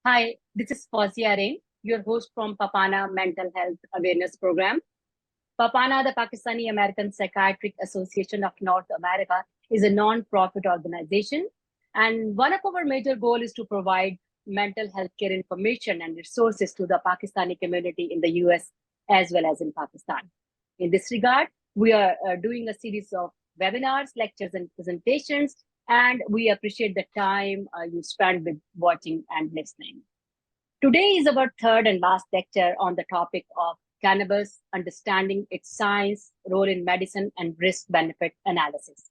Hi, this is Fauziya Rain, your host from Papana Mental Health Awareness Program. Papana, the Pakistani American Psychiatric Association of North America, is a non-profit organization. And one of our major goals is to provide mental health care information and resources to the Pakistani community in the US as well as in Pakistan. In this regard, we are doing a series of webinars, lectures, and presentations, and we appreciate the time you spend with watching and listening. Today is our third and last lecture on the topic of cannabis, understanding its science, role in medicine, and risk-benefit analysis.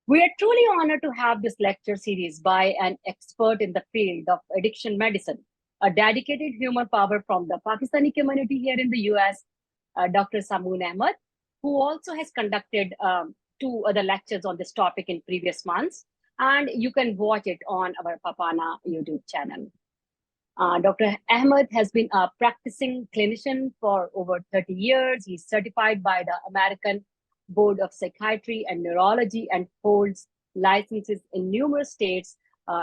We are truly honored to have this lecture series by an expert in the field of addiction medicine, a dedicated human power from the Pakistani community here in the US, Dr. Samoon Ahmed, who also has conducted two other lectures on this topic in previous months, and you can watch it on our Papana YouTube channel. Dr. Ahmed has been a practicing clinician for over 30 years. He's certified by the American Board of Psychiatry and Neurology and holds licenses in numerous states,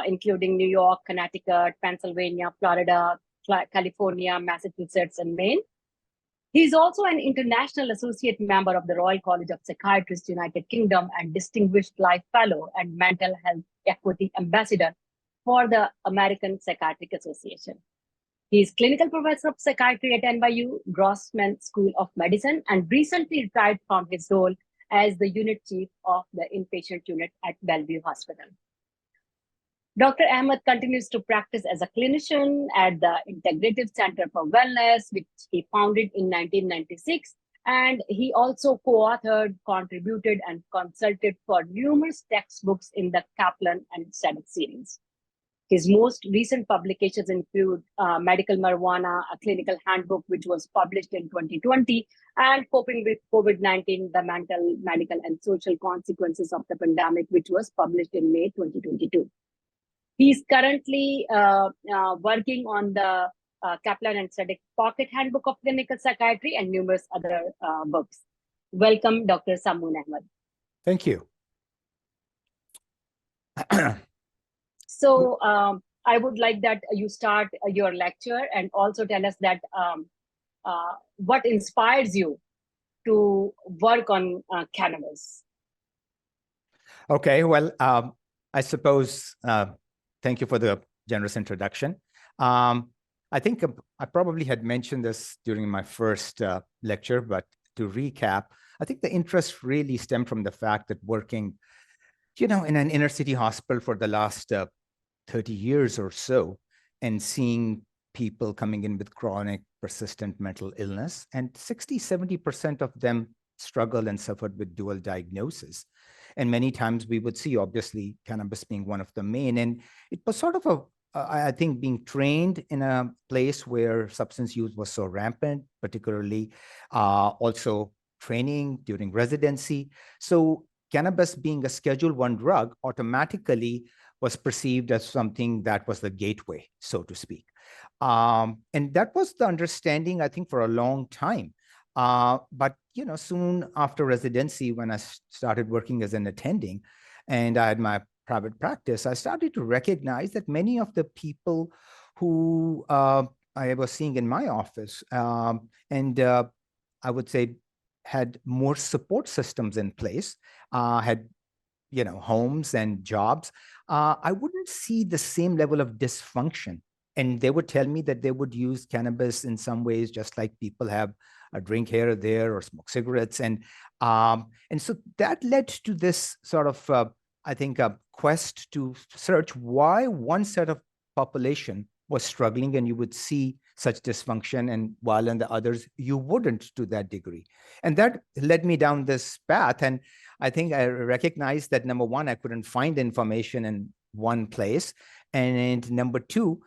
including New York, Connecticut, Pennsylvania, Florida, California, Massachusetts, and Maine. He's also an international associate member of the Royal College of Psychiatrists, United Kingdom, and Distinguished Life Fellow and Mental Health Equity Ambassador for the American Psychiatric Association. He is clinical professor of psychiatry at NYU Grossman School of Medicine and recently retired from his role as the unit chief of the inpatient unit at Bellevue Hospital. Dr. Ahmed continues to practice as a clinician at the Integrative Center for Wellness, which he founded in 1996. And he also co-authored, contributed, and consulted for numerous textbooks in the Kaplan and Sedek series. His most recent publications include Medical Marijuana, a clinical handbook, which was published in 2020, and Coping with COVID-19, the mental, medical, and social consequences of the pandemic, which was published in May 2022. He's currently working on the Kaplan and Sedek Pocket Handbook of Clinical Psychiatry and numerous other books. Welcome, Dr. Samoon Ahmed. Thank you. So I would like that you start your lecture and also tell us that what inspires you to work on cannabis. Okay, well, I suppose, thank you for the generous introduction. I think I probably had mentioned this during my first lecture, but to recap, I think the interest really stemmed from the fact that working, in an inner city hospital for the last 30 years or so, and seeing people coming in with chronic persistent mental illness, and 60-70% of them struggled and suffered with dual diagnosis. And many times we would see, obviously, cannabis being one of the main. And it was sort of I think, being trained in a place where substance use was so rampant, particularly also training during residency. So cannabis being a Schedule I drug automatically was perceived as something that was the gateway, so to speak. And that was the understanding, I think, for a long time. But, soon after residency, when I started working as an attending and I had my private practice, I started to recognize that many of the people who I was seeing in my office and I would say had more support systems in place, had homes and jobs, I wouldn't see the same level of dysfunction. And they would tell me that they would use cannabis in some ways, just like people have a drink here or there or smoke cigarettes. And so that led to this sort of, I think, a quest to search why one set of population was struggling and you would see such dysfunction, and while in the others, you wouldn't to that degree. And that led me down this path. And I think I recognized that, number one, I couldn't find information in one place. And number two,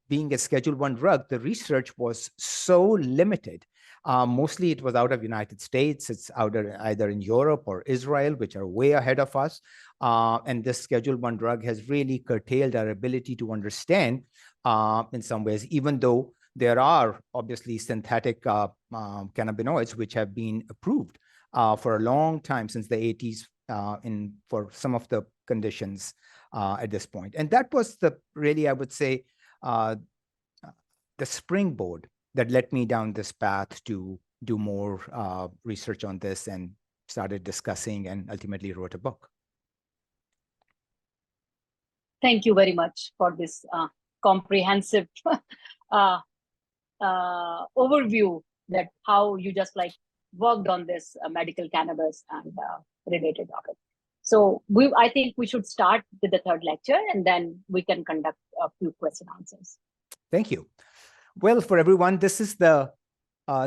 being a Schedule I drug, the research was so limited. Mostly it was out of United States. It's either in Europe or Israel, which are way ahead of us. And this Schedule I drug has really curtailed our ability to understand in some ways, even though there are obviously synthetic cannabinoids which have been approved for a long time, since the 80s for some of the conditions at this point. And that was really, I would say, the springboard that led me down this path to do more research on this and started discussing and ultimately wrote a book. Thank you very much for this comprehensive overview that how you just like worked on this medical cannabis and related topic. So I think we should start with the third lecture and then we can conduct a few question answers. Thank you. Well, for everyone, this is the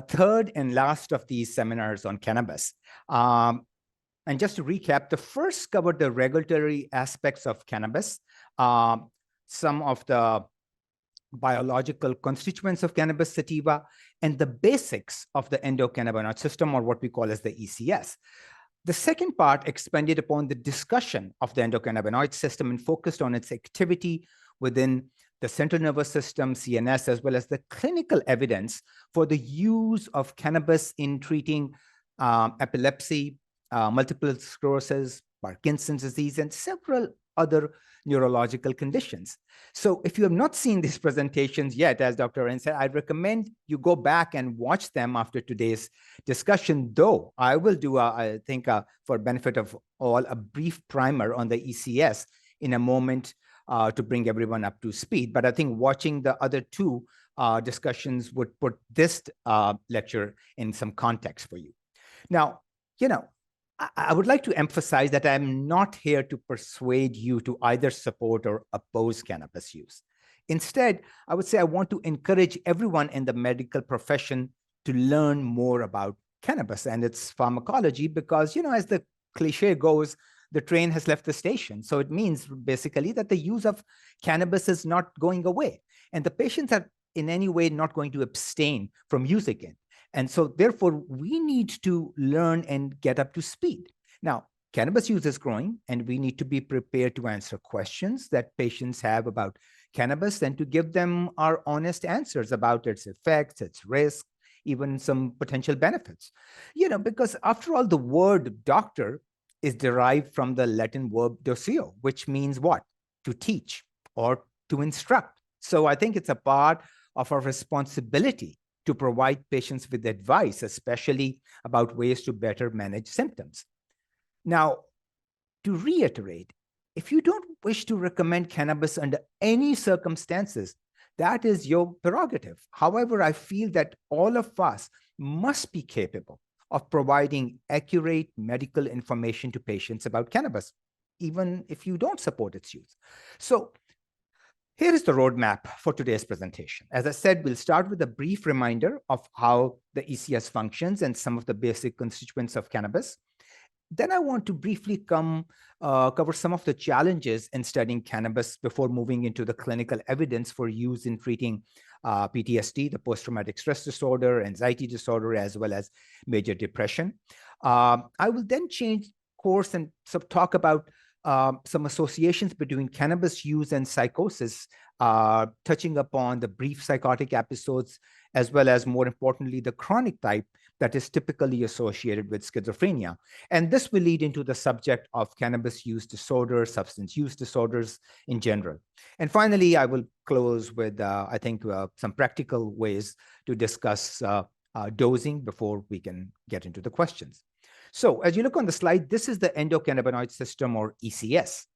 third and last of these seminars on cannabis. And just to recap, the first covered the regulatory aspects of cannabis, some of the biological constituents of cannabis sativa, and the basics of the endocannabinoid system, or what we call as the ECS. The second part expanded upon the discussion of the endocannabinoid system and focused on its activity within the central nervous system, CNS, as well as the clinical evidence for the use of cannabis in treating epilepsy, multiple sclerosis, Parkinson's disease, and several other neurological conditions. So if you have not seen these presentations yet, as Dr. Ren said, I recommend you go back and watch them after today's discussion, though I will do, I think, for benefit of all, a brief primer on the ECS in a moment to bring everyone up to speed. But I think watching the other two discussions would put this lecture in some context for you. Now, I would like to emphasize that I'm not here to persuade you to either support or oppose cannabis use. Instead, I would say I want to encourage everyone in the medical profession to learn more about cannabis and its pharmacology because, as the cliche goes, the train has left the station. So it means basically that the use of cannabis is not going away. And the patients are in any way not going to abstain from using it. And so therefore, we need to learn and get up to speed. Now, cannabis use is growing, and we need to be prepared to answer questions that patients have about cannabis and to give them our honest answers about its effects, its risk, even some potential benefits. Because after all, the word doctor is derived from the Latin verb doceo, which means what? To teach or to instruct. So I think it's a part of our responsibility to provide patients with advice, especially about ways to better manage symptoms. Now, to reiterate, if you don't wish to recommend cannabis under any circumstances, that is your prerogative. However, I feel that all of us must be capable of providing accurate medical information to patients about cannabis, even if you don't support its use. So here is the roadmap for today's presentation. As I said, we'll start with a brief reminder of how the ECS functions and some of the basic constituents of cannabis. Then I want to briefly cover some of the challenges in studying cannabis before moving into the clinical evidence for use in treating PTSD, the post-traumatic stress disorder, anxiety disorder, as well as major depression. I will then change course and talk about some associations between cannabis use and psychosis, touching upon the brief psychotic episodes, as well as, more importantly, the chronic type that is typically associated with schizophrenia. And this will lead into the subject of cannabis use disorders, substance use disorders in general. And finally, I will close with, I think, some practical ways to discuss dosing before we can get into the questions. So as you look on the slide, this is the endocannabinoid system, or ECS.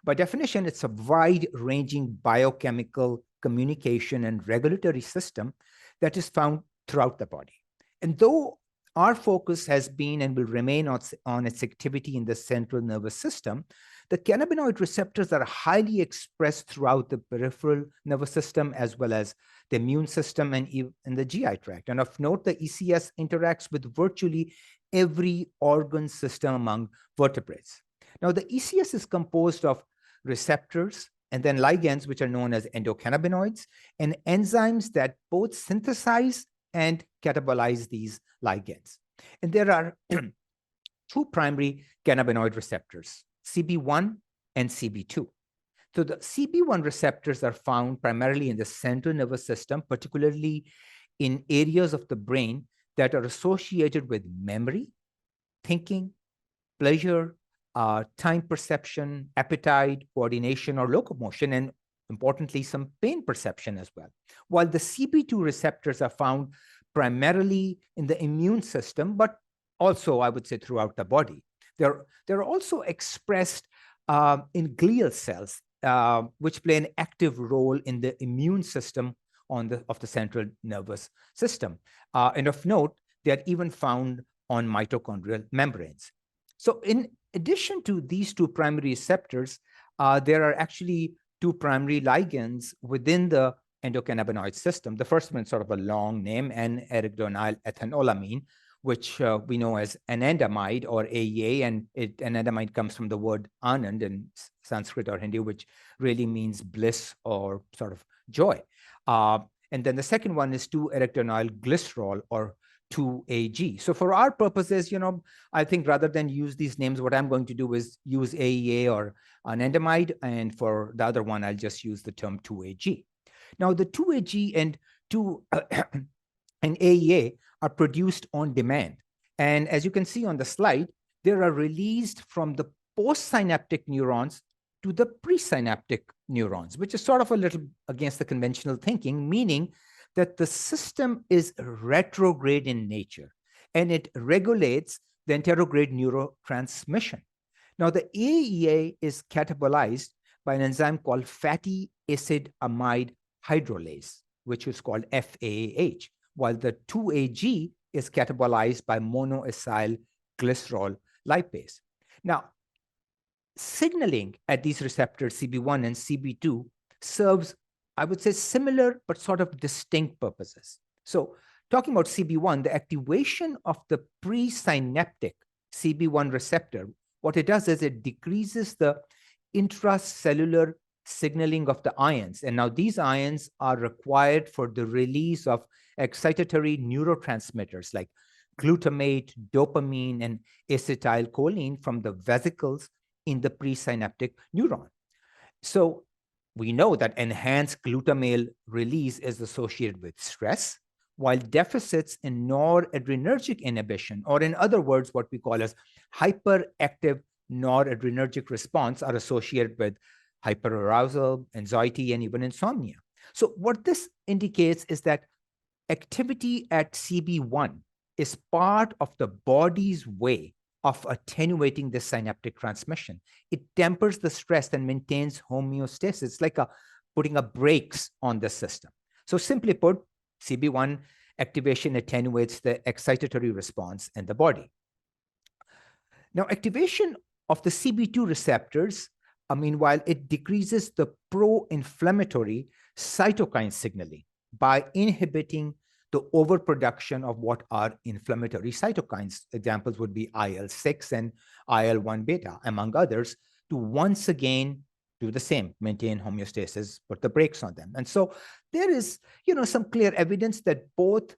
By definition, it's a wide-ranging biochemical communication and regulatory system that is found throughout the body. And though our focus has been and will remain on its activity in the central nervous system, the cannabinoid receptors are highly expressed throughout the peripheral nervous system, as well as the immune system and in the GI tract. And of note, the ECS interacts with virtually every organ system among vertebrates. Now, the ECS is composed of receptors and then ligands, which are known as endocannabinoids, and enzymes that both synthesize and catabolize these ligands. And there are two primary cannabinoid receptors, CB1 and CB2. So the CB1 receptors are found primarily in the central nervous system, particularly in areas of the brain that are associated with memory, thinking, pleasure, time perception, appetite, coordination, or locomotion, and importantly, some pain perception as well. While the CB2 receptors are found primarily in the immune system, but also, I would say, throughout the body. They're also expressed in glial cells, which play an active role in the immune system of the central nervous system. And of note, they are even found on mitochondrial membranes. So in addition to these two primary receptors, there are actually two primary ligands within the endocannabinoid system. The first one is sort of a long name, N-arachidonyl ethanolamine, which we know as anandamide or AEA, and anandamide comes from the word anand in Sanskrit or Hindi, which really means bliss or sort of joy. And then the second one is 2-arachidonyl glycerol or 2AG. So for our purposes, I think rather than use these names, what I'm going to do is use AEA or anandamide, and for the other one, I'll just use the term 2AG. Now, the 2AG and and AEA are produced on demand. And as you can see on the slide, they are released from the postsynaptic neurons to the presynaptic neurons, which is sort of a little against the conventional thinking, meaning that the system is retrograde in nature and it regulates the anterograde neurotransmission. Now, the AEA is catabolized by an enzyme called fatty acid amide hydrolase, which is called FAAH, while the 2AG is catabolized by monoacyl glycerol lipase. Now, signaling at these receptors, CB1 and CB2, serves, I would say, similar but sort of distinct purposes. So talking about CB1, the activation of the presynaptic CB1 receptor, what it does is it decreases the intracellular signaling of the ions. And now these ions are required for the release of excitatory neurotransmitters like glutamate, dopamine, and acetylcholine from the vesicles in the presynaptic neuron. So we know that enhanced glutamate release is associated with stress, while deficits in noradrenergic inhibition, or in other words, what we call as hyperactive noradrenergic response, are associated with hyperarousal, anxiety, and even insomnia. So what this indicates is that activity at CB1 is part of the body's way of attenuating the synaptic transmission. It tempers the stress and maintains homeostasis. It's like putting a brakes on the system. So simply put, CB1 activation attenuates the excitatory response in the body. Now, activation of the CB2 receptors, meanwhile, it decreases the pro-inflammatory cytokine signaling by inhibiting the overproduction of what are inflammatory cytokines. Examples would be IL-6 and IL-1 beta, among others, to once again do the same, maintain homeostasis, put the brakes on them. And so there is, some clear evidence that both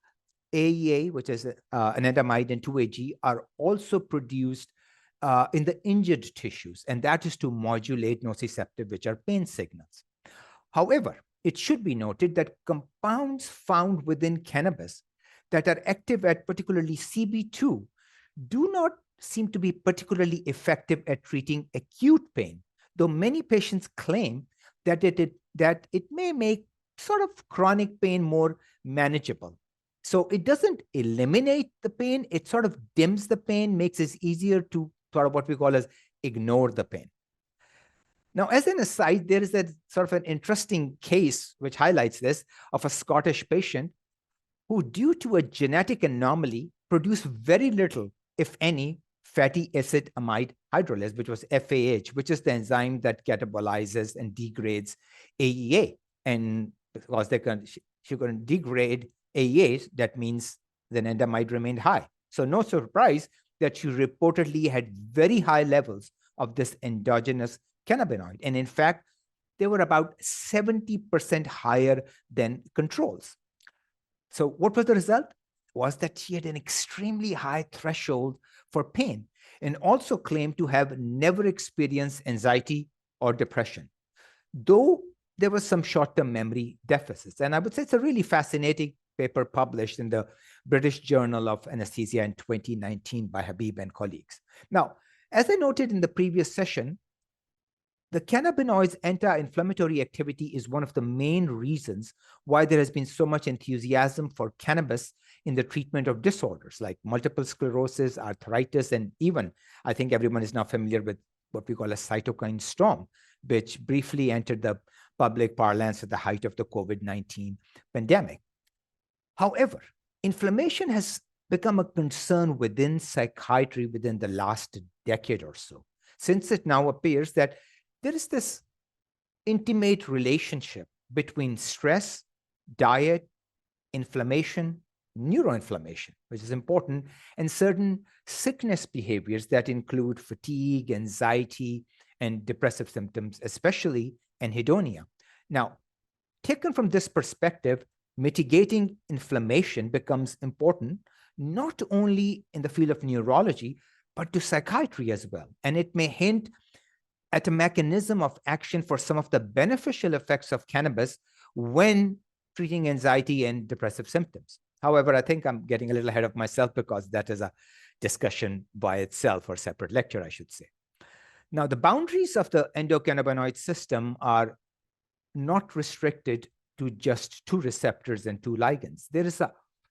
AEA, which is anandamide, and 2AG are also produced in the injured tissues, and that is to modulate nociceptive, which are pain signals. However, it should be noted that compounds found within cannabis that are active at particularly CB2 do not seem to be particularly effective at treating acute pain, though many patients claim that it may make sort of chronic pain more manageable. So it doesn't eliminate the pain, it sort of dims the pain, makes it easier to sort of what we call as ignore the pain. Now, as an aside, there is a sort of an interesting case which highlights this of a Scottish patient who, due to a genetic anomaly, produced very little, if any, fatty acid amide hydrolase, which was FAH, which is the enzyme that catabolizes and degrades AEA. And because she couldn't degrade AEA, that means the anandamide remained high. So no surprise that she reportedly had very high levels of this endogenous cannabinoid. And in fact, they were about 70% higher than controls. So what was the result? Was that she had an extremely high threshold for pain and also claimed to have never experienced anxiety or depression, though there was some short-term memory deficits. And I would say it's a really fascinating paper published in the British Journal of Anesthesia in 2019 by Habib and colleagues. Now, As I noted in the previous session, the cannabinoid's anti-inflammatory activity is one of the main reasons why there has been so much enthusiasm for cannabis in the treatment of disorders like multiple sclerosis, arthritis, and even, I think everyone is now familiar with what we call a cytokine storm, which briefly entered the public parlance at the height of the COVID-19 pandemic. However, inflammation has become a concern within psychiatry within the last decade or so, since it now appears that there is this intimate relationship between stress, diet, inflammation, neuroinflammation, which is important, and certain sickness behaviors that include fatigue, anxiety, and depressive symptoms, especially anhedonia. Now, taken from this perspective, mitigating inflammation becomes important, not only in the field of neurology, but to psychiatry as well. And it may hint at a mechanism of action for some of the beneficial effects of cannabis when treating anxiety and depressive symptoms. However, I think I'm getting a little ahead of myself because that is a discussion by itself, or a separate lecture, I should say. Now, the boundaries of the endocannabinoid system are not restricted to just two receptors and two ligands. There is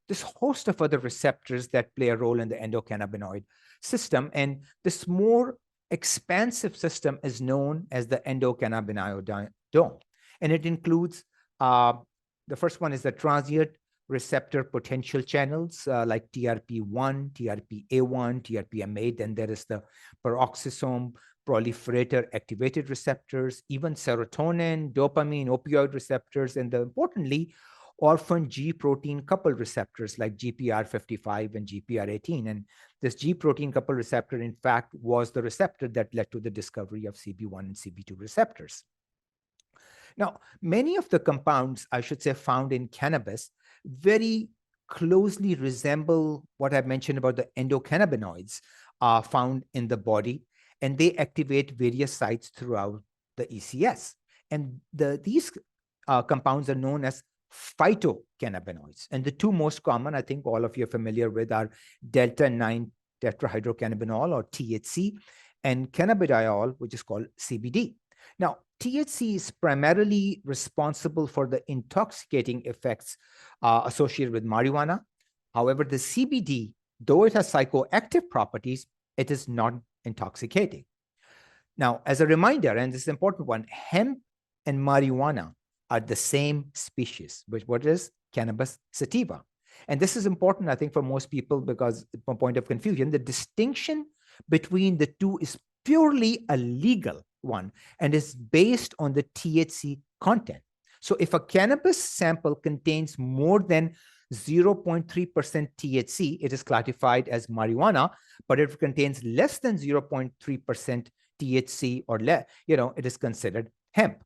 this host of other receptors that play a role in the endocannabinoid system, and this more expansive system is known as the endocannabinoid dome. And it includes, the first one is the transient receptor potential channels like TRP1, TRPA1, TRPM8, and there is the peroxisome proliferator activated receptors, even serotonin, dopamine, opioid receptors, and importantly, orphan G protein coupled receptors like GPR55 and GPR18. And this G protein coupled receptor, in fact, was the receptor that led to the discovery of CB1 and CB2 receptors. Now, many of the compounds, I should say, found in cannabis very closely resemble what I mentioned about the endocannabinoids found in the body, and they activate various sites throughout the ECS. And these compounds are known as phytocannabinoids. And the two most common, I think all of you are familiar with, are delta-9 tetrahydrocannabinol, or THC, and cannabidiol, which is called CBD. Now, THC is primarily responsible for the intoxicating effects associated with marijuana. However, the CBD, though it has psychoactive properties, it is not intoxicating. Now, as a reminder, and this is an important one, hemp and marijuana are the same species, which what is Cannabis sativa. And this is important, I think, for most people, because from a point of confusion, the distinction between the two is purely a legal one and is based on the THC content. So if a cannabis sample contains more than 0.3% THC, it is classified as marijuana, but if it contains less than 0.3% THC or less, it is considered hemp.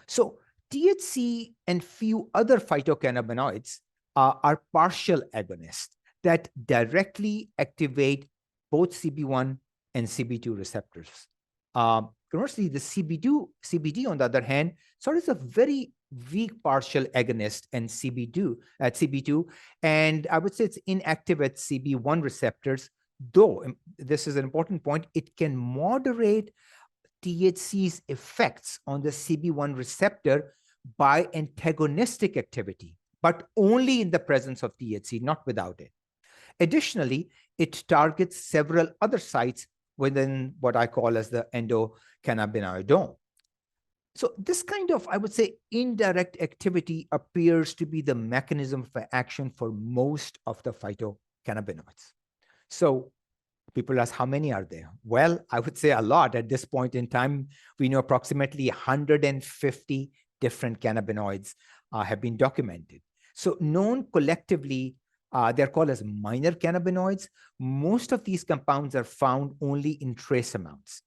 So THC and few other phytocannabinoids are partial agonists that directly activate both CB1 and CB2 receptors. Conversely, the CBD, on the other hand, sort of is a very weak partial agonist in CB2, and I would say it's inactive at CB1 receptors, though this is an important point, it can moderate THC's effects on the CB1 receptor by antagonistic activity, but only in the presence of THC, not without it. Additionally, it targets several other sites within what I call as the endocannabinoid dome. So this kind of, I would say, indirect activity appears to be the mechanism for action for most of the phytocannabinoids. So people ask, how many are there? Well, I would say a lot. At this point in time, we know approximately 150 different cannabinoids have been documented. So known collectively, they're called as minor cannabinoids. Most of these compounds are found only in trace amounts,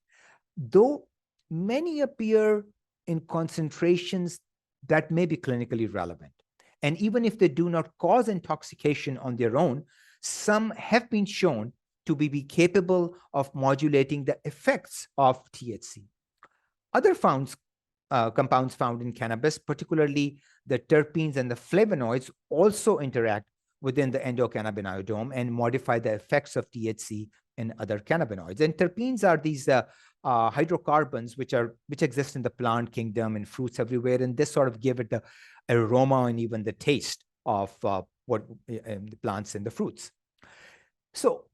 though many appear in concentrations that may be clinically relevant. And even if they do not cause intoxication on their own, some have been shown to be capable of modulating the effects of THC. Other compounds found in cannabis, particularly the terpenes and the flavonoids, also interact within the endocannabinoid dome and modify the effects of THC and other cannabinoids. And terpenes are these hydrocarbons which exist in the plant kingdom and fruits everywhere, and this sort of give it the aroma and even the taste of the plants and the fruits. So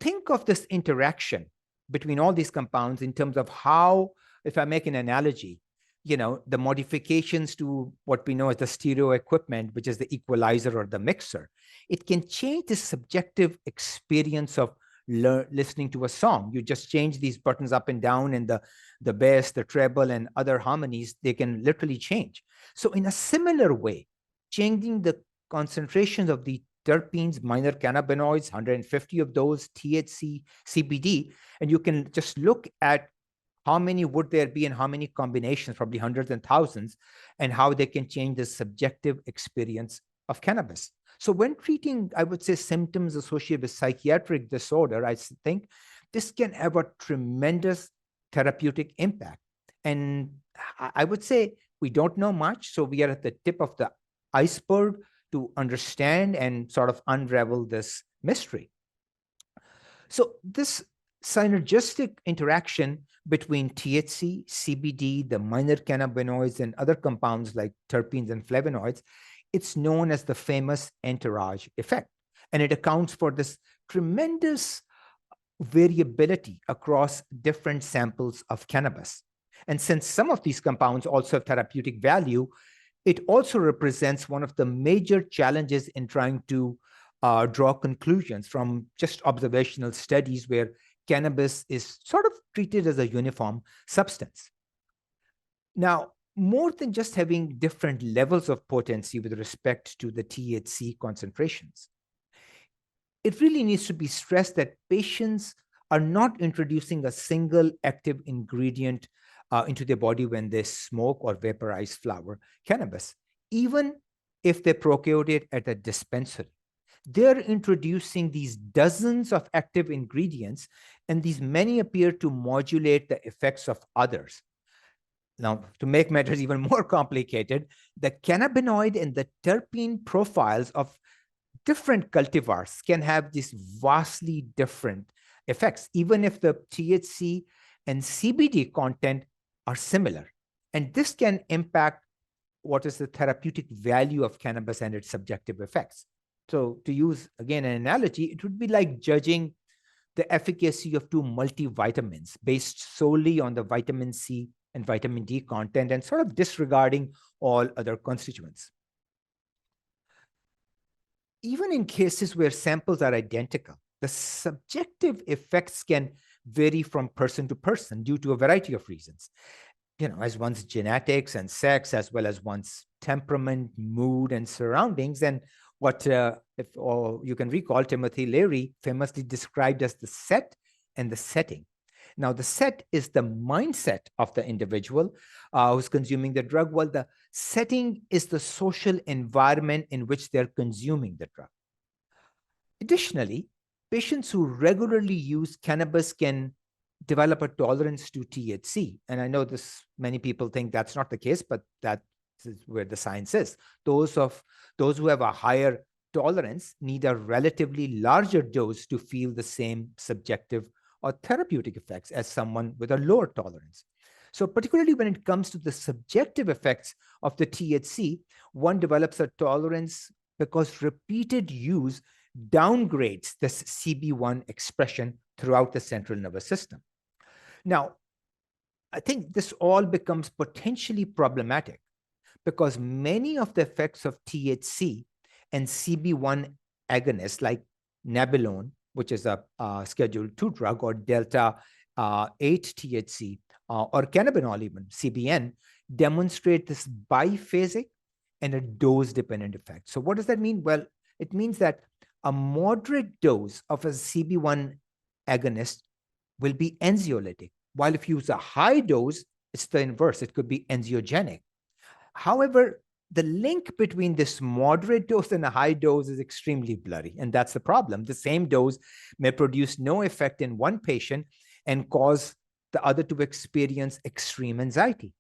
think of this interaction between all these compounds in terms of how, if I make an analogy, the modifications to what we know as the stereo equipment, which is the equalizer or the mixer, it can change the subjective experience of listening to a song. You just change these buttons up and down, and the bass, the treble, and other harmonies, they can literally change. So in a similar way, changing the concentrations of the terpenes, minor cannabinoids, 150 of those, THC, CBD, and you can just look at how many would there be and how many combinations, probably hundreds and thousands, and how they can change the subjective experience of cannabis. So when treating, I would say, symptoms associated with psychiatric disorder, I think this can have a tremendous therapeutic impact. And I would say we don't know much, so we are at the tip of the iceberg to understand and sort of unravel this mystery. So this synergistic interaction between THC, CBD, the minor cannabinoids, and other compounds like terpenes and flavonoids, it's known as the famous entourage effect. And it accounts for this tremendous variability across different samples of cannabis. And since some of these compounds also have therapeutic value, it also represents one of the major challenges in trying to draw conclusions from just observational studies where cannabis is sort of treated as a uniform substance. Now, more than just having different levels of potency with respect to the THC concentrations, it really needs to be stressed that patients are not introducing a single active ingredient into their body when they smoke or vaporize flower cannabis. Even if they procure it at a dispensary, they're introducing these dozens of active ingredients, and these many appear to modulate the effects of others. Now, to make matters even more complicated, the cannabinoid and the terpene profiles of different cultivars can have these vastly different effects, even if the THC and CBD content are similar. And this can impact what is the therapeutic value of cannabis and its subjective effects. So to use, again, an analogy, it would be like judging the efficacy of two multivitamins based solely on the vitamin C and vitamin D content and sort of disregarding all other constituents. Even in cases where samples are identical, the subjective effects can vary from person to person due to a variety of reasons, as one's genetics and sex, as well as one's temperament, mood, and surroundings. And what, if you can recall, Timothy Leary famously described as the set and the setting. Now, the set is the mindset of the individual who's consuming the drug, while the setting is the social environment in which they're consuming the drug. Additionally, patients who regularly use cannabis can develop a tolerance to THC. And I know many people think that's not the case, but that is where the science is. Those who have a higher tolerance need a relatively larger dose to feel the same subjective or therapeutic effects as someone with a lower tolerance. So particularly when it comes to the subjective effects of the THC, one develops a tolerance because repeated use downgrades this CB1 expression throughout the central nervous system. Now, I think this all becomes potentially problematic because many of the effects of THC and CB1 agonists like Nabilone, which is a Schedule II drug, or Delta 8 THC, or cannabinol even, CBN, demonstrate this biphasic and a dose-dependent effect. So what does that mean? Well, it means that a moderate dose of a CB1 agonist will be anxiolytic, while if you use a high dose, it's the inverse. It could be anxiogenic. However, the link between this moderate dose and a high dose is extremely blurry, and that's the problem. The same dose may produce no effect in one patient and cause the other to experience extreme anxiety.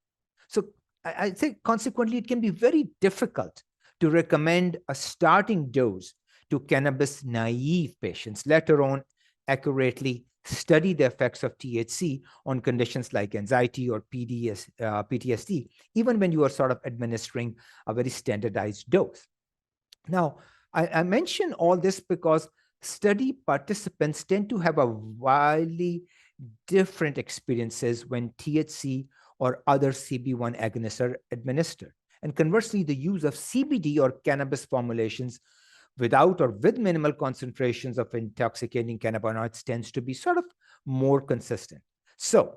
So I think consequently, it can be very difficult to recommend a starting dose to cannabis naive patients, let alone accurately study the effects of THC on conditions like anxiety or PTSD, even when you are sort of administering a very standardized dose. Now, I mention all this because study participants tend to have a wildly different experiences when THC or other CB1 agonists are administered. And conversely, the use of CBD or cannabis formulations without or with minimal concentrations of intoxicating cannabinoids tends to be sort of more consistent. So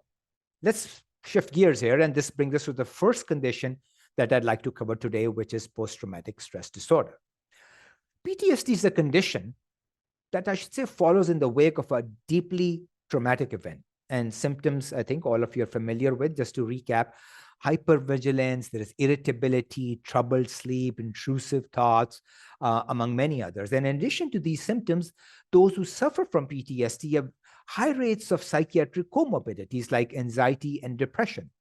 let's shift gears here, and this brings us to the first condition that I'd like to cover today, which is post-traumatic stress disorder. PTSD is a condition that I should say follows in the wake of a deeply traumatic event. And symptoms, I think all of you are familiar with. Just to recap: hypervigilance, there is irritability, troubled sleep, intrusive thoughts, among many others. And in addition to these symptoms, those who suffer from PTSD have high rates of psychiatric comorbidities like anxiety and depression.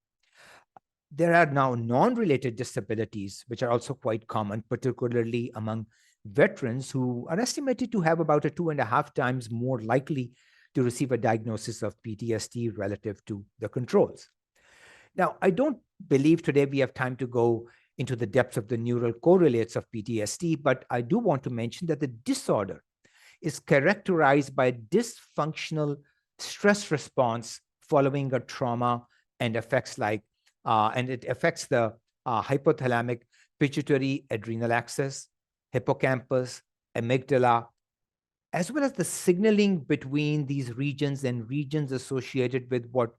There are now non-related disabilities, which are also quite common, particularly among veterans who are estimated to have about 2.5 times more likely to receive a diagnosis of PTSD relative to the controls. Now, I don't believe today we have time to go into the depths of the neural correlates of PTSD, but I do want to mention that the disorder is characterized by a dysfunctional stress response following a trauma and affects it affects the hypothalamic pituitary adrenal axis, hippocampus, amygdala, as well as the signaling between these regions and regions associated with what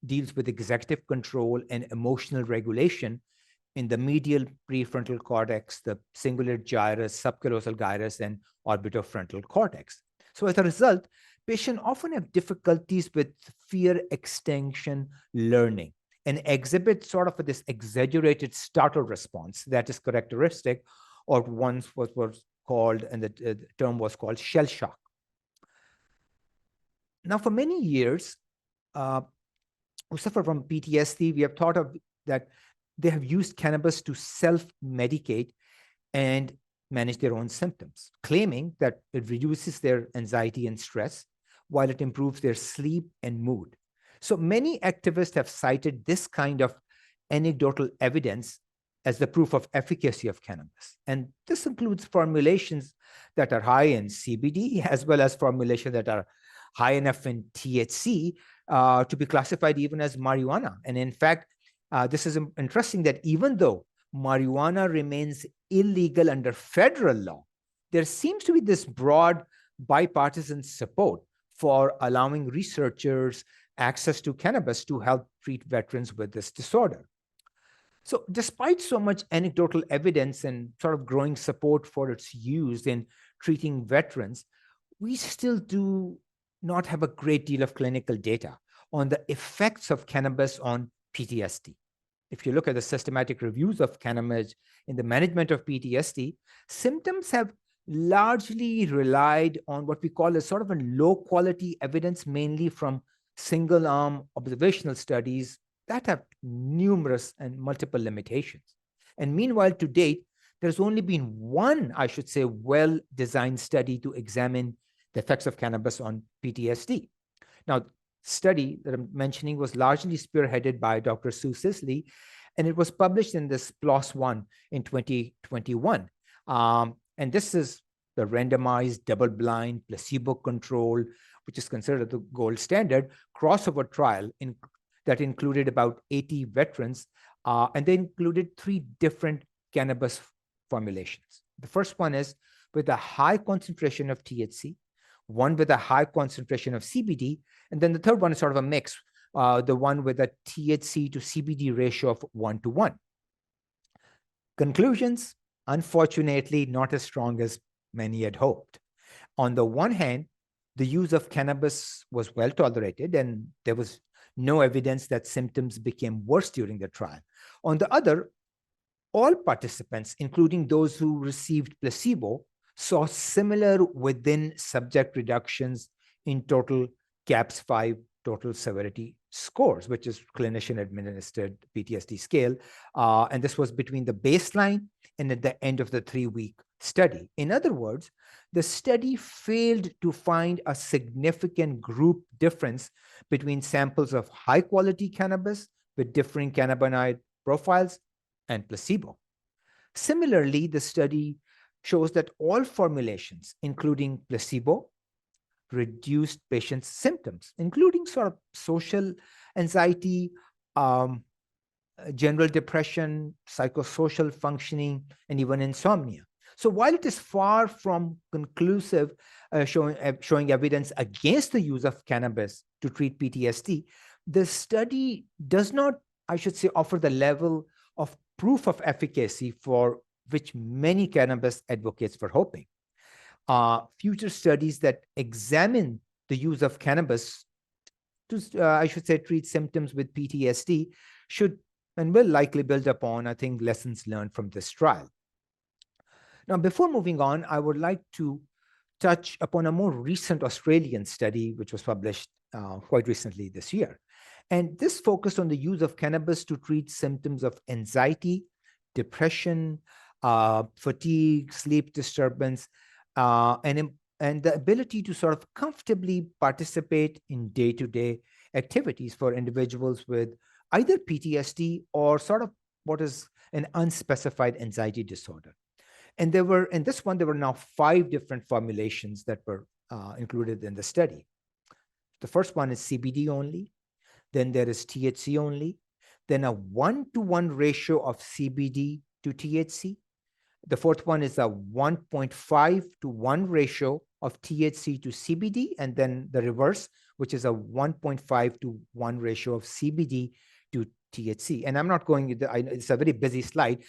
deals with executive control and emotional regulation in the medial prefrontal cortex, the cingulate gyrus, subcallosal gyrus, and orbitofrontal cortex. So as a result, patients often have difficulties with fear extinction learning and exhibit sort of this exaggerated startle response that is characteristic of once what was called, and the term was called, shell shock. Now, for many years, who suffer from PTSD, we have thought of that they have used cannabis to self-medicate and manage their own symptoms, claiming that it reduces their anxiety and stress while it improves their sleep and mood. So many activists have cited this kind of anecdotal evidence as the proof of efficacy of cannabis. And this includes formulations that are high in CBD, as well as formulations that are high enough in THC to be classified even as marijuana. And in fact, this is interesting that even though marijuana remains illegal under federal law, there seems to be this broad bipartisan support for allowing researchers access to cannabis to help treat veterans with this disorder. So despite so much anecdotal evidence and sort of growing support for its use in treating veterans, we still do not have a great deal of clinical data on the effects of cannabis on PTSD. If you look at the systematic reviews of cannabis in the management of PTSD, symptoms have largely relied on what we call a sort of a low quality evidence, mainly from single arm observational studies that have numerous and multiple limitations. And meanwhile, to date, there's only been one, I should say, well-designed study to examine the effects of cannabis on PTSD. Now, study that I'm mentioning was largely spearheaded by Dr. Sue Sisley, and it was published in this PLOS One in 2021. And this is the randomized, double-blind, placebo-controlled, which is considered the gold standard, crossover trial that included about 80 veterans, and they included 3 different cannabis formulations. The first one is with a high concentration of THC, one with a high concentration of CBD, and then the third one is sort of a mix, the one with a THC to CBD ratio of 1:1. Conclusions, unfortunately, not as strong as many had hoped. On the one hand, the use of cannabis was well tolerated, and there was no evidence that symptoms became worse during the trial. On the other, all participants, including those who received placebo, saw similar within subject reductions in total CAPS-5 total severity scores, which is clinician administered PTSD scale. And this was between the baseline and at the end of the 3-week study. In other words, the study failed to find a significant group difference between samples of high quality cannabis with differing cannabinoid profiles and placebo. Similarly, the study shows that all formulations, including placebo, reduced patients' symptoms, including sort of social anxiety, um, general depression, psychosocial functioning, and even insomnia. So while it is far from conclusive, showing evidence against the use of cannabis to treat PTSD, the study does not, I should say, offer the level of proof of efficacy for which many cannabis advocates were hoping. Future studies that examine the use of cannabis to, I should say, treat symptoms with PTSD should and will likely build upon, I think, lessons learned from this trial. Now, before moving on, I would like to touch upon a more recent Australian study, which was published quite recently this year. And this focused on the use of cannabis to treat symptoms of anxiety, depression, fatigue, sleep disturbance, and the ability to sort of comfortably participate in day-to-day activities for individuals with either PTSD or sort of what is an unspecified anxiety disorder. And in this one, there were now 5 different formulations that were included in the study. The first one is CBD only, then there is THC only, then a 1-to-1 ratio of CBD to THC. The fourth one is a 1.5-to-1 ratio of THC to CBD, and then the reverse, which is a 1.5-to-1 ratio of CBD to THC. And I'm not going, it's a very busy slide.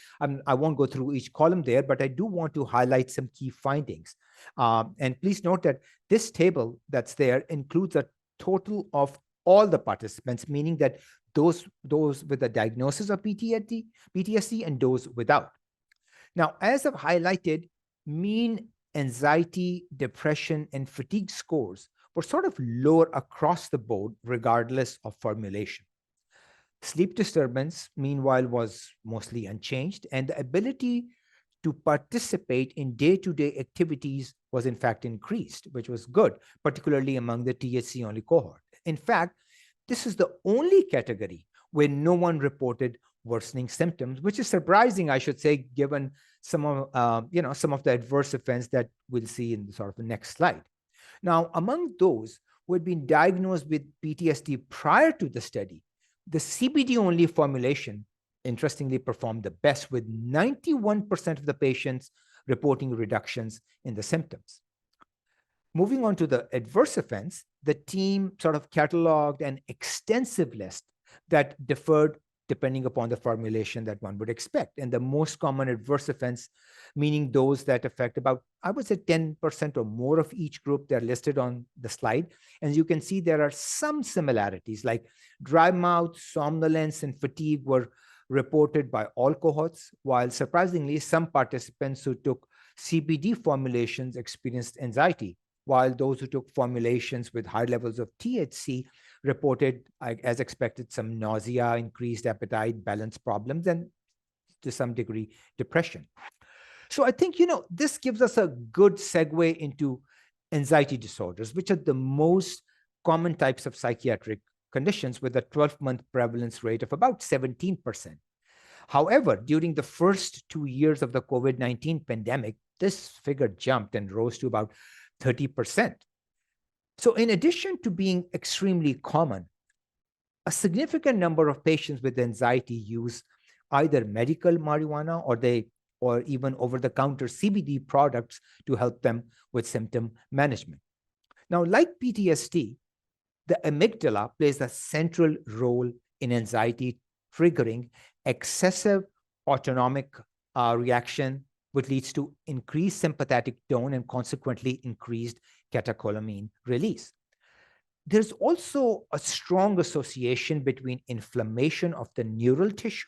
I won't go through each column there, but I do want to highlight some key findings. And please note that this table that's there includes a total of all the participants, meaning that those with a diagnosis of PTSD and those without. Now, as I've highlighted, mean anxiety, depression, and fatigue scores were sort of lower across the board, regardless of formulation. Sleep disturbance, meanwhile, was mostly unchanged, and the ability to participate in day-to-day activities was in fact increased, which was good, particularly among the THC-only cohort. In fact, this is the only category where no one reported worsening symptoms, which is surprising, I should say, given some of the adverse events that we'll see in the sort of the next slide. Now, among those who had been diagnosed with PTSD prior to the study, the CBD-only formulation, interestingly, performed the best, with 91% of the patients reporting reductions in the symptoms. Moving on to the adverse events, the team sort of cataloged an extensive list that differed depending upon the formulation that one would expect. And the most common adverse events, meaning those that affect about, I would say, 10% or more of each group, they're listed on the slide. And you can see there are some similarities, like dry mouth, somnolence, and fatigue were reported by all cohorts, while surprisingly, some participants who took CBD formulations experienced anxiety, while those who took formulations with high levels of THC reported, as expected, some nausea, increased appetite, balance problems, and to some degree, depression. So I think, this gives us a good segue into anxiety disorders, which are the most common types of psychiatric conditions with a 12-month prevalence rate of about 17%. However, during the first 2 years of the COVID-19 pandemic, this figure jumped and rose to about 30%. So in addition to being extremely common, a significant number of patients with anxiety use either medical marijuana or even over-the-counter CBD products to help them with symptom management. Now, like PTSD, the amygdala plays a central role in anxiety, triggering excessive autonomic reaction, which leads to increased sympathetic tone and consequently increased catecholamine release. There's also a strong association between inflammation of the neural tissue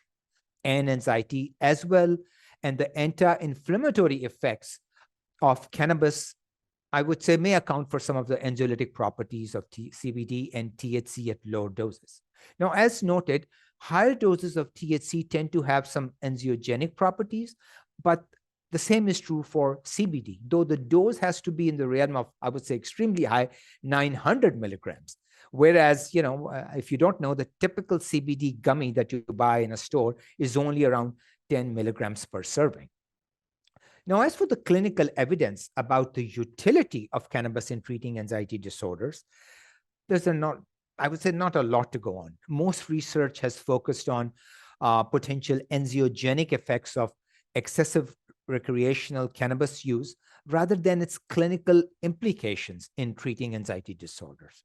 and anxiety as well, and the anti-inflammatory effects of cannabis, I would say, may account for some of the anxiolytic properties of CBD and THC at lower doses. Now, as noted, higher doses of THC tend to have some anxiogenic properties, but The same is true for CBD, though the dose has to be in the realm of, I would say, extremely high, 900 milligrams. Whereas, if you don't know, the typical CBD gummy that you buy in a store is only around 10 milligrams per serving. Now, as for the clinical evidence about the utility of cannabis in treating anxiety disorders, there's I would say, not a lot to go on. Most research has focused on potential anxiogenic effects of excessive recreational cannabis use rather than its clinical implications in treating anxiety disorders.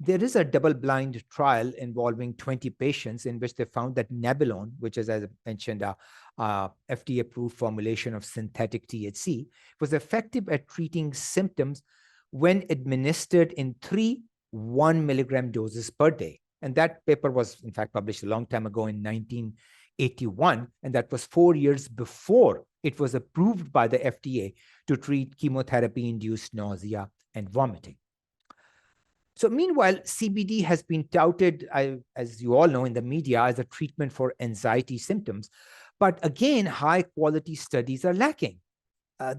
There is a double-blind trial involving 20 patients in which they found that Nabilon, which is, as I mentioned, a FDA-approved formulation of synthetic THC, was effective at treating symptoms when administered in 3 1-milligram doses per day. And that paper was, in fact, published a long time ago in 1981, and that was 4 years before it was approved by the FDA to treat chemotherapy-induced nausea and vomiting. So meanwhile, CBD has been touted, as you all know, in the media as a treatment for anxiety symptoms. But again, high-quality studies are lacking. A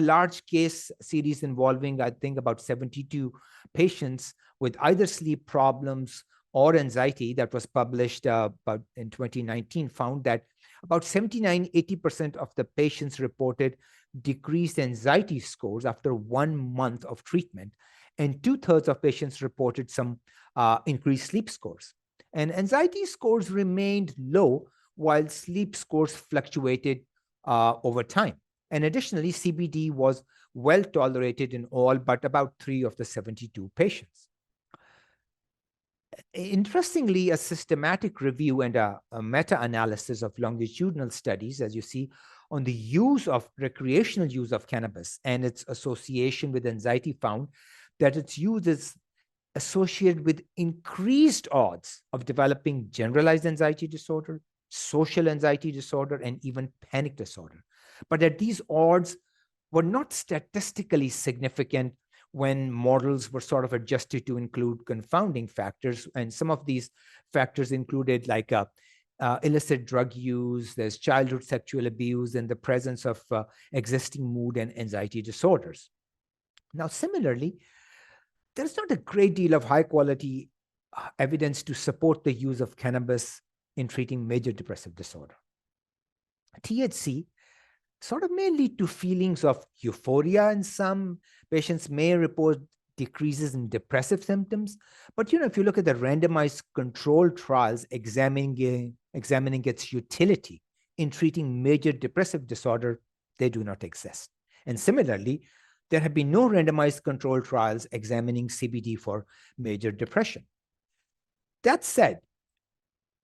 large case series involving, I think, about 72 patients with either sleep problems or anxiety that was published about in 2019 found that about 79-80% of the patients reported decreased anxiety scores after 1 month of treatment, and 2/3 of patients reported some increased sleep scores. And anxiety scores remained low while sleep scores fluctuated over time. And additionally, CBD was well tolerated in all but about 3 of the 72 patients. Interestingly, a systematic review and a meta-analysis of longitudinal studies, as you see, on the recreational use of cannabis and its association with anxiety found that its use is associated with increased odds of developing generalized anxiety disorder, social anxiety disorder, and even panic disorder. But that these odds were not statistically significant when models were sort of adjusted to include confounding factors. And some of these factors included like illicit drug use, there's childhood sexual abuse, and the presence of existing mood and anxiety disorders. Now, similarly, there's not a great deal of high quality evidence to support the use of cannabis in treating major depressive disorder. THC sort of may lead to feelings of euphoria, and some patients may report decreases in depressive symptoms. But if you look at the randomized controlled trials examining its utility in treating major depressive disorder, they do not exist. And similarly, there have been no randomized controlled trials examining CBD for major depression. That said,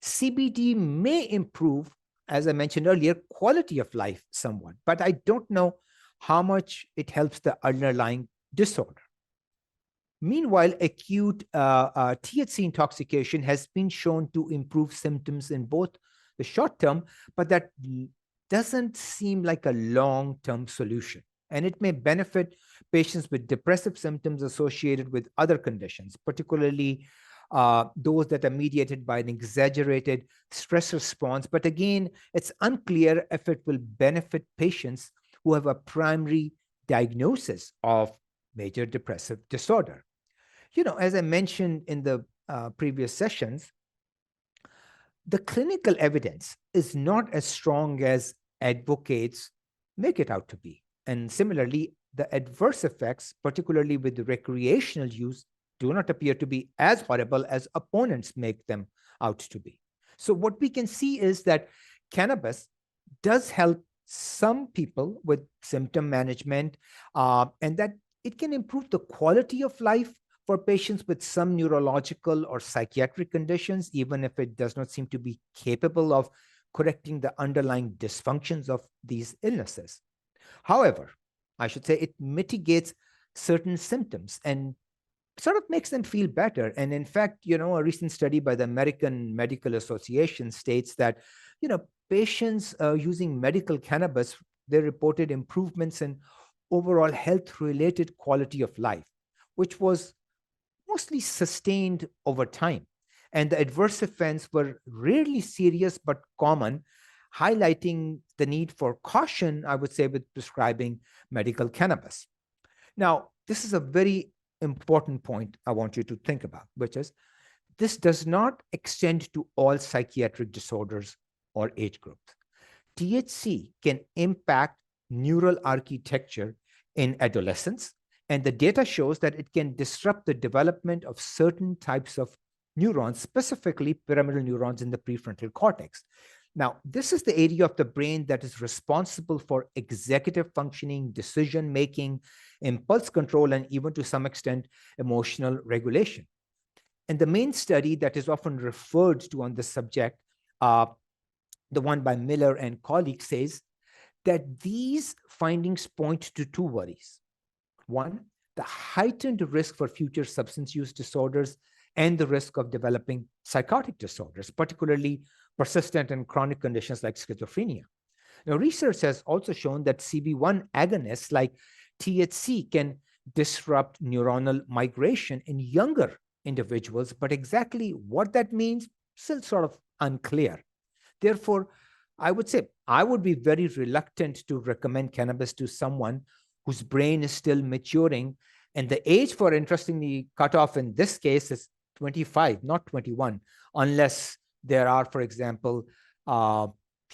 CBD may improve, as I mentioned earlier, quality of life somewhat, but I don't know how much it helps the underlying disorder. Meanwhile, acute THC intoxication has been shown to improve symptoms in both the short term, but that doesn't seem like a long-term solution. And it may benefit patients with depressive symptoms associated with other conditions, particularly those that are mediated by an exaggerated stress response. But again, it's unclear if it will benefit patients who have a primary diagnosis of major depressive disorder. As I mentioned in the previous sessions, the clinical evidence is not as strong as advocates make it out to be. And similarly, the adverse effects, particularly with the recreational use, do not appear to be as horrible as opponents make them out to be. So what we can see is that cannabis does help some people with symptom management, and that it can improve the quality of life for patients with some neurological or psychiatric conditions, even if it does not seem to be capable of correcting the underlying dysfunctions of these illnesses. However, I should say it mitigates certain symptoms and sort of makes them feel better. And in fact, a recent study by the American Medical Association states that, patients using medical cannabis, they reported improvements in overall health-related quality of life, which was mostly sustained over time. And the adverse events were rarely serious but common, highlighting the need for caution, I would say, with prescribing medical cannabis. Now, this is a very important point I want you to think about, which is this does not extend to all psychiatric disorders or age groups. THC can impact neural architecture in adolescence, and the data shows that it can disrupt the development of certain types of neurons, specifically pyramidal neurons in the prefrontal cortex. Now, this is the area of the brain that is responsible for executive functioning, decision-making, impulse control, and even to some extent, emotional regulation. And the main study that is often referred to on this subject, the one by Miller and colleagues, says that these findings point to two worries. One, the heightened risk for future substance use disorders and the risk of developing psychotic disorders, particularly persistent and chronic conditions like schizophrenia. Now, research has also shown that CB1 agonists like THC can disrupt neuronal migration in younger individuals, but exactly what that means still sort of unclear. Therefore, I would say I would be very reluctant to recommend cannabis to someone whose brain is still maturing. And the age for, interestingly, cutoff in this case is 25, not 21, unless there are, for example,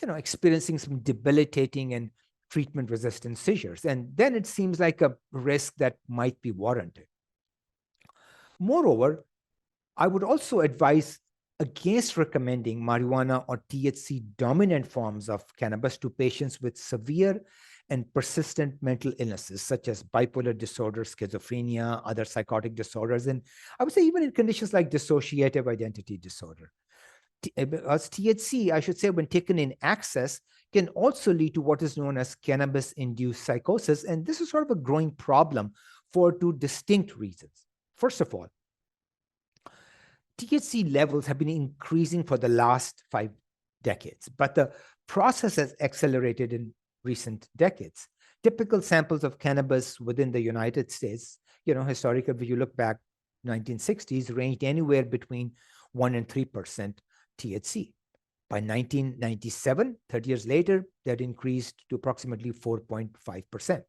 experiencing some debilitating and treatment-resistant seizures. And then it seems like a risk that might be warranted. Moreover, I would also advise against recommending marijuana or THC dominant forms of cannabis to patients with severe and persistent mental illnesses, such as bipolar disorder, schizophrenia, other psychotic disorders, and I would say even in conditions like dissociative identity disorder. As THC, I should say, when taken in excess, can also lead to what is known as cannabis-induced psychosis, and this is sort of a growing problem for two distinct reasons. First of all, THC levels have been increasing for the last 5 decades, but the process has accelerated in recent decades. Typical samples of cannabis within the United States, historically, if you look back 1960s, ranged anywhere between 1 and 3% THC. By 1997, 30 years later, that increased to approximately 4.5%.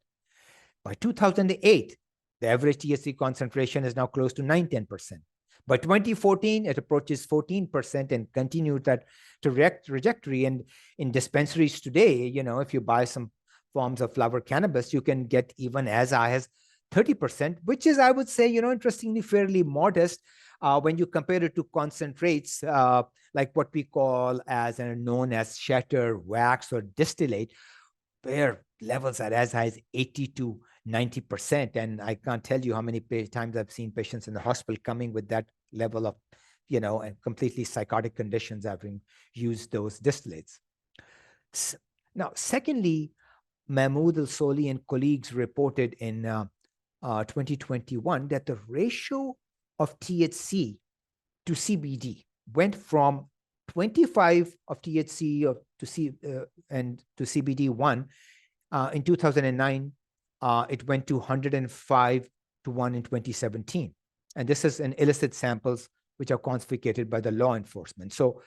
By 2008, the average THC concentration is now close to 9-10%. By 2014, it approaches 14% and continued that trajectory. And in dispensaries today, if you buy some forms of flower cannabis, you can get even as high as 30%, which is, I would say, interestingly, fairly modest when you compare it to concentrates like what we call as and known as shatter, wax, or distillate, where levels are as high as 80 to 90%. And I can't tell you how many times I've seen patients in the hospital coming with that level of, and completely psychotic conditions having used those distillates. Now, secondly, Mahmoud Al-Soli and colleagues reported in 2021 that the ratio of THC to CBD went from 25 of THC and to CBD1 in 2009. It went to 105 to 1 in 2017. And this is in illicit samples which are confiscated by the law enforcement. So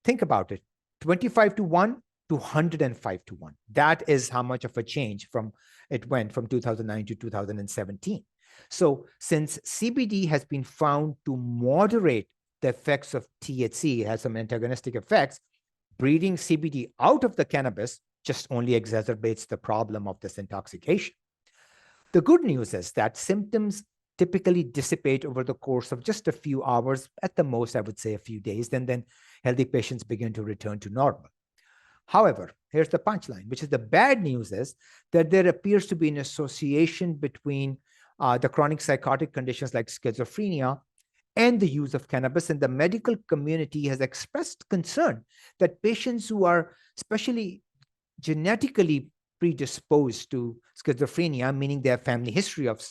think about it, 25 to 1 to 105 to 1. That is how much of a change it went from 2009 to 2017. So since CBD has been found to moderate the effects of THC, it has some antagonistic effects, breeding CBD out of the cannabis just only exacerbates the problem of this intoxication. The good news is that symptoms typically dissipate over the course of just a few hours, at the most, I would say a few days, and then healthy patients begin to return to normal. However, here's the punchline, which is the bad news is that there appears to be an association between the chronic psychotic conditions like schizophrenia and the use of cannabis, and the medical community has expressed concern that patients who are especially genetically predisposed to schizophrenia, meaning they have family history of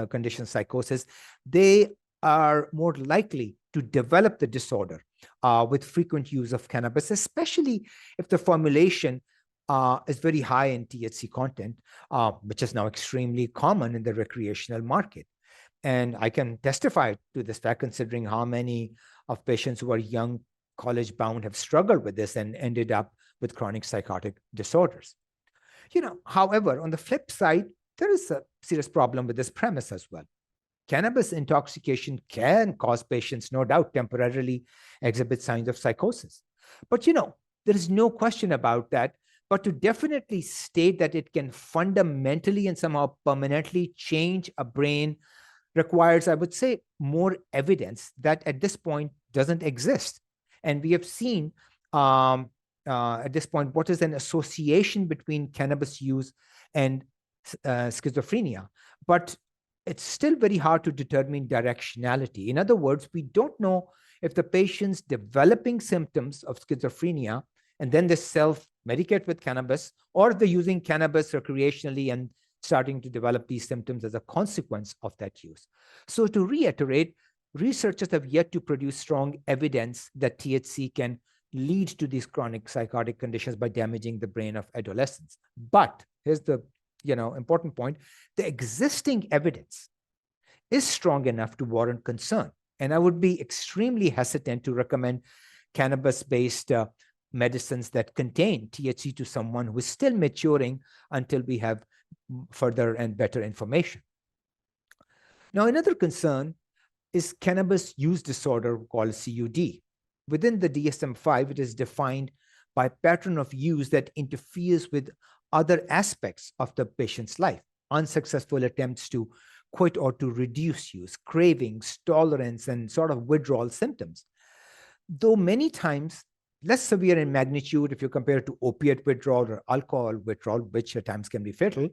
condition psychosis, they are more likely to develop the disorder with frequent use of cannabis, especially if the formulation is very high in THC content, which is now extremely common in the recreational market. And I can testify to this fact, considering how many of patients who are young, college bound have struggled with this and ended up with chronic psychotic disorders. However, on the flip side, there is a serious problem with this premise as well. Cannabis intoxication can cause patients, no doubt, temporarily exhibit signs of psychosis. But, there is no question about that. But to definitely state that it can fundamentally and somehow permanently change a brain requires, I would say, more evidence that at this point doesn't exist. And we have seen at this point what is an association between cannabis use and schizophrenia. But it's still very hard to determine directionality. In other words, we don't know if the patient's developing symptoms of schizophrenia and then they self-medicate with cannabis, or they're using cannabis recreationally and starting to develop these symptoms as a consequence of that use. So to reiterate, researchers have yet to produce strong evidence that THC can lead to these chronic psychotic conditions by damaging the brain of adolescents. But here's the important point: the existing evidence is strong enough to warrant concern. And I would be extremely hesitant to recommend cannabis-based medicines that contain THC to someone who is still maturing until we have further and better information. Now, another concern is cannabis use disorder called CUD. Within the DSM-5, it is defined by pattern of use that interferes with other aspects of the patient's life: unsuccessful attempts to quit or to reduce use, cravings, tolerance, and sort of withdrawal symptoms. Though many times less severe in magnitude if you compare it to opiate withdrawal or alcohol withdrawal, which at times can be fatal,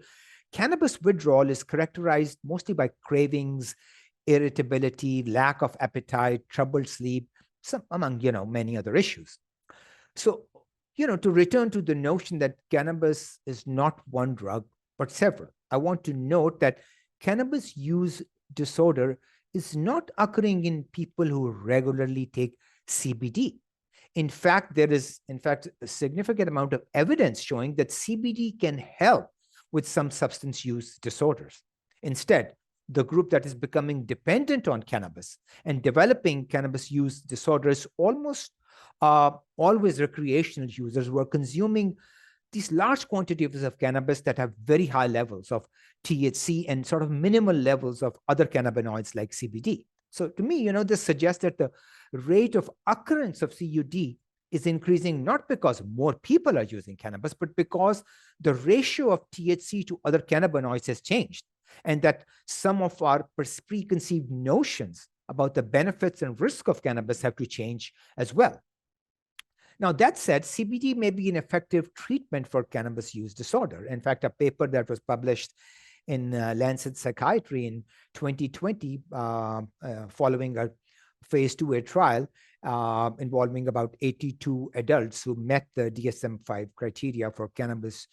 cannabis withdrawal is characterized mostly by cravings, irritability, lack of appetite, troubled sleep, among many other issues. So, to return to the notion that cannabis is not one drug, but several, I want to note that cannabis use disorder is not occurring in people who regularly take CBD. In fact, there is, a significant amount of evidence showing that CBD can help with some substance use disorders. Instead, the group that is becoming dependent on cannabis and developing cannabis use disorders almost always recreational users who are consuming these large quantities of cannabis that have very high levels of THC and sort of minimal levels of other cannabinoids like CBD. So to me, this suggests that the rate of occurrence of CUD is increasing not because more people are using cannabis, but because the ratio of THC to other cannabinoids has changed, and that some of our preconceived notions about the benefits and risk of cannabis have to change as well. Now, that said, CBD may be an effective treatment for cannabis use disorder. In fact, a paper that was published in Lancet Psychiatry in 2020, following a phase 2A trial involving about 82 adults who met the DSM-5 criteria for cannabis